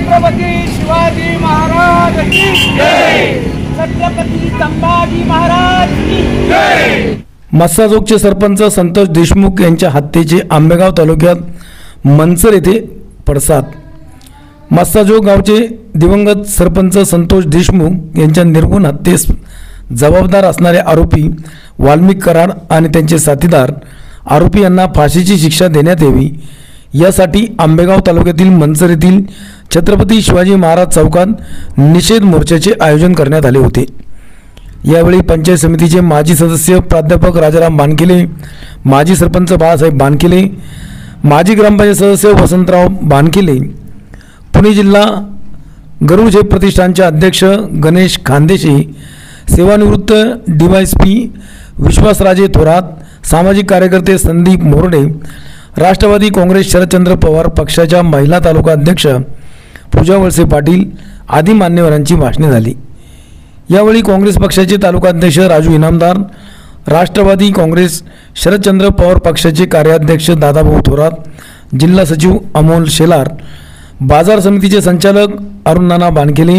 छत्रपती शिवाजी महाराज की जय, छत्रपती संभाजी महाराज की जय। मस्साजोगचे सरपंच संतोष देशमुख यांच्या हत्येचे आंबेगाव तालुक्यात मनसर येथे पडसाद। मस्साजोग गावचे दिवंगत सरपंच संतोष देशमुख यांच्या निर्गुण हत्येस जबाबदार असणारे आरोपी वाल्मिक कराड आणि त्यांचे साथीदार आरोपी यांना फाशीची शिक्षा देण्यात यावी यासाठी आंबेगाव तालुक्यातील मनसर येथील छत्रपती शिवाजी महाराज चौकात निषेध मोर्चाचे आयोजन करण्यात आले होते। यावेळी पंचायत समितीचे माजी सदस्य प्राध्यापक राजाराम बानकेले, माजी सरपंच बाळासाहेब बानकेले, माजी ग्रामपंचायत सदस्य वसंतराव बानकेले, पुणे जिल्हा गरुड प्रतिष्ठानचे अध्यक्ष गणेश खानदेशी, सेवानिवृत्त DYSP विश्वासराजे थोरात, सामाजिक कार्यकर्ते संदीप मोरडे, राष्ट्रवादी काँग्रेस शरदचंद्र पवार पक्षाच्या महिला तालुका अध्यक्ष पूजा वळसे पाटील आदी मान्यवरांची भाषणे झाली। यावेळी काँग्रेस पक्षाचे तालुका अध्यक्ष राजू इनामदार, राष्ट्रवादी काँग्रेस शरदचंद्र पवार पक्षाचे कार्याध्यक्ष दादाभाऊ थोरात, जिल्हा सचिव अमोल शेलार, बाजार समितीचे संचालक अरुण नाना बानकेले,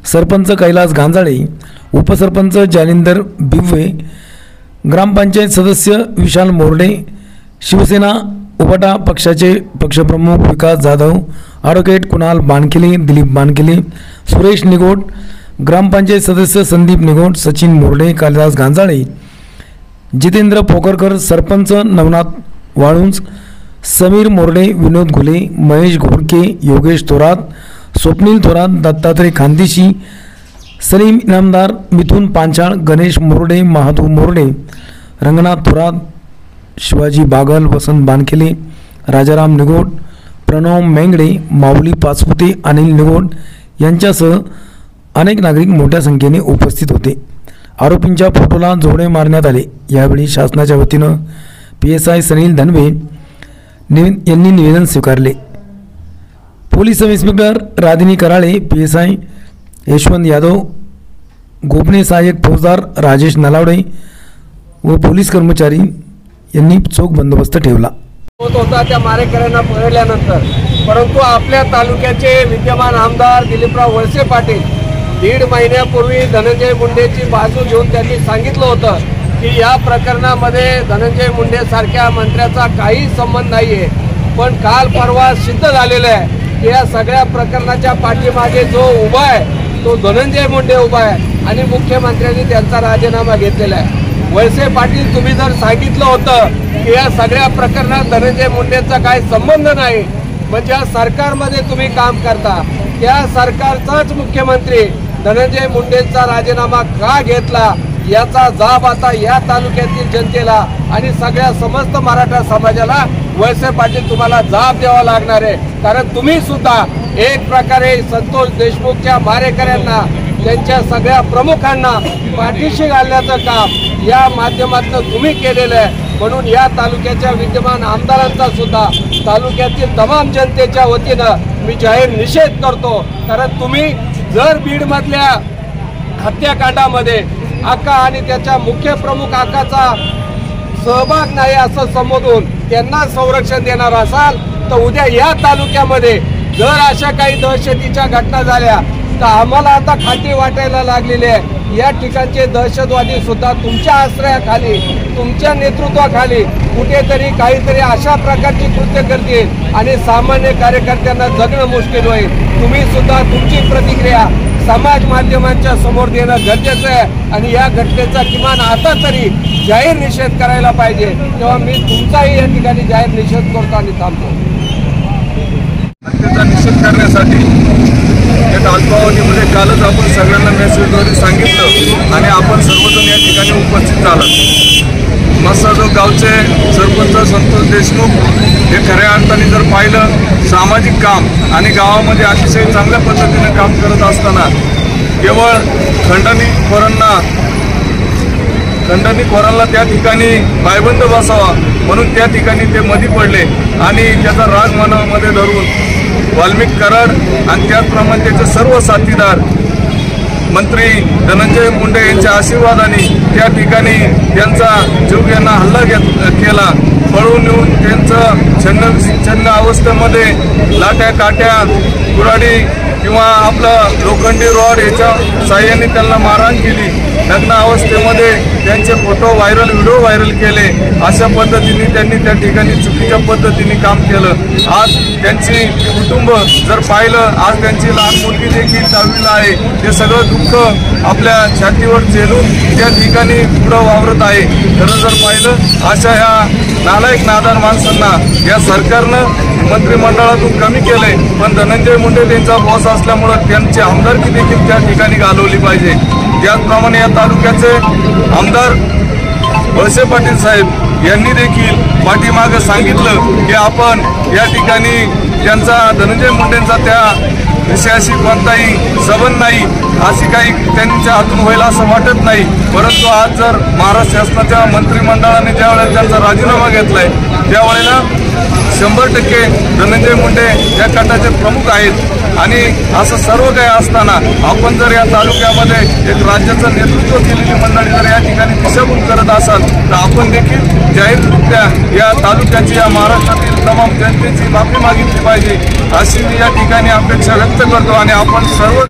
सरपंच कैलास गांजाळे, उपसरपंच जालिंदर बिव्वे, ग्रामपंचायत सदस्य विशाल मोरडे, शिवसेना उपटा पक्षाचे पक्षप्रमुख विकास जाधव, ॲडव्होकेट कुणाल बानकेले, दिलीप बानकेले, सुरेश निगोट, ग्रामपंचायत सदस्य संदीप निगोट, सचिन मोरडे, कालिदास गांजाळे, जितेंद्र पोकरकर, सरपंच नवनाथ वाळुंज, समीर मोरडे, विनोद घुले, महेश घोडके, योगेश थोरात, स्वप्नील थोरात, दत्तात्रय खानदेशी, सलीम इनामदार, मिथुन पांचाळ, गणेश मोरडे, महादू मोरडे, रंगनाथ थोरात, शिवाजी बागल, वसंत बानकेले, राजाराम निगोट, प्रणव मेंगडे, माऊली पाचपुते, अनिल निगोट यांच्यासह अनेक नागरिक मोठ्या संख्येने उपस्थित होते। आरोपींच्या फोटोला जोडे मारण्यात आले। यावेळी शासनाच्या वतीनं PSI सनील धनवे यांनी निवेदन स्वीकारले। Police sub inspector Radhini Karale, PSI Yashwant Yadav, गोपनीय सहाय्यक फौजदार राजेश नलावडे व पोलीस कर्मचारी यांनी चोख बंदोबस्त ठेवला होता त्या मारेकऱ्यांना पकडल्यानंतर। परंतु आपल्या तालुक्याचे विद्यमान आमदार दिलीपराव वळसे पाटील 1.5 महिन्यापूर्वी धनंजय मुंडेची बाजू घेऊन त्यांनी सांगितलं होतं की या प्रकरणामध्ये धनंजय मुंडे सारख्या मंत्र्याचा काही संबंध नाहीये। पण काल परवा सिद्ध झालेलं आहे की या सगळ्या प्रकरणाच्या पाठीमागे जो उभा आहे तो धनंजय मुंडे उभा आहे आणि मुख्यमंत्र्यांनी त्यांचा राजीनामा घेतलेला आहे। वळसे पाटील, तुम्ही जर सांगितलं होतं की या सगळ्या प्रकरणात धनंजय मुंडेचा काही संबंध नाही, म्हणजे ज्या सरकारमध्ये तुम्ही काम करता त्या सरकारचाच मुख्यमंत्री धनंजय मुंडेंचा राजीनामा का घेतला याचा जाब आता या तालुक्यातील जनतेला आणि सगळ्या समस्त मराठा समाजाला वळसे पाटील तुम्हाला जाब द्यावा लागणार आहे। कारण तुम्ही सुद्धा एक प्रकारे संतोष देशमुखच्या मारेकऱ्यांना, त्यांच्या सगळ्या प्रमुखांना पाठीशी घालण्याचं काम या माध्यमातून तुम्ही केलेलं आहे। म्हणून या तालुक्याच्या विद्यमान आमदारांचा सुद्धा तालुक्यातील तमाम जनतेच्या वतीनं मी जाहीर निषेध करतो। कारण तुम्ही जर बीडमधल्या हत्याकांडामध्ये आका आणि त्याच्या मुख्य प्रमुख आकाचा सहभाग नाही असं संबोधून त्यांना संरक्षण देणार असाल तर उद्या या तालुक्यामध्ये जर अशा काही दहशतीच्या घटना झाल्या तर आम्हाला आता खात्री वाटायला लागलेली आहे। या ठिकाणचे दहशतवादी सुद्धा तुमच्या आश्रयाखाली, तुमच्या नेतृत्वाखाली कुठेतरी काहीतरी अशा प्रकारची कृत्य करतील आणि सामान्य कार्यकर्त्यांना जगणं मुश्किल होईल। तुम्ही सुद्धा तुमची प्रतिक्रिया समाज माध्यमांच्या समोर देणं गरजेचं आहे आणि या घटनेचा किमान आता तरी जाहीर निषेध करायला पाहिजे। तेव्हा मी तुमचाही या ठिकाणी जाहीर निषेध करतो आणि थांबतो। हत्येचा निषेध करण्यासाठी एक अल्पावधीमध्ये कालच आपण सगळ्यांना मेसेजद्वारे सांगितलं आणि आपण सर्वजण या ठिकाणी उपस्थित झालात। मस्साजोग गावचे सरपंच संतोष देशमुख हे खऱ्या अर्थाने जर पाहिलं सामाजिक काम आणि गावामध्ये अतिशय चांगल्या पद्धतीने काम करत असताना केवळ खंडणीखोरांना त्या ठिकाणी पायबंद बसावा म्हणून त्या ठिकाणी ते मध्ये पडले आणि त्याचा राग मनामध्ये धरून वाल्मिक कराड आणि त्याचप्रमाणे त्याचे सर्व साथीदार मंत्री धनंजय मुंडे यांच्या आशीर्वादाने त्या ठिकाणी त्यांचा जीवघेणा हल्ला केला। पळून येऊन त्यांचं छन्न अवस्थेमध्ये लाट्या काट्या कुऱ्हाडी किंवा आपलं लोखंडी रॉड याच्या साह्याने त्यांना मारहाण केली, नग्न अवस्थेमध्ये त्यांचे फोटो व्हायरल, व्हिडिओ व्हायरल केले, अशा पद्धतीने त्यांनी त्या ठिकाणी चुकीच्या पद्धतीने काम केलं। आज त्यांची कुटुंब जर पाहिलं, आज त्यांची लहान मुलगी देखील 10वीला आहे, ते सगळं दुःख आपल्या छातीवर झेलून त्या ठिकाणी पुढं वावरत आहे। खरं जर पाहिलं, अशा ह्या नालायक नादान माणसांना या सरकारनं मंत्रिमंडळातून कमी केलंय, पण धनंजय मुंडे त्यांचा बॉस असल्यामुळं त्यांची आमदारकी देखील त्या ठिकाणी घालवली पाहिजे। त्याचप्रमाणे या तालुक्याचे आमदार वळसे पाटील साहेब यांनी देखील पाठीमागं सांगितलं की आपण या ठिकाणी त्यांचा धनंजय मुंडेंचा त्या विषयाशी कोणताही संबंध नाही, अशी काही त्यांच्या हातून होईल असं वाटत नाही। परंतु आज जर महाराष्ट्र शासनाच्या मंत्रिमंडळाने ज्यावेळेला त्यांचा राजीनामा घेतलाय, त्यावेळेला 100% धनंजय मुंडे या गटाचे प्रमुख आहेत। आणि असं सर्व काही असताना आपण जर या तालुक्यामध्ये एक राज्याचं नेतृत्व केलेली मंडळी जर या ठिकाणी दिशाभूल करत असाल, तर आपण देखील जाहीररित्या या तालुक्याची, या महाराष्ट्रातील तमाम जनतेची माफी मागितली पाहिजे, अशी मी या ठिकाणी अपेक्षा व्यक्त करतो। आणि आपण सर्व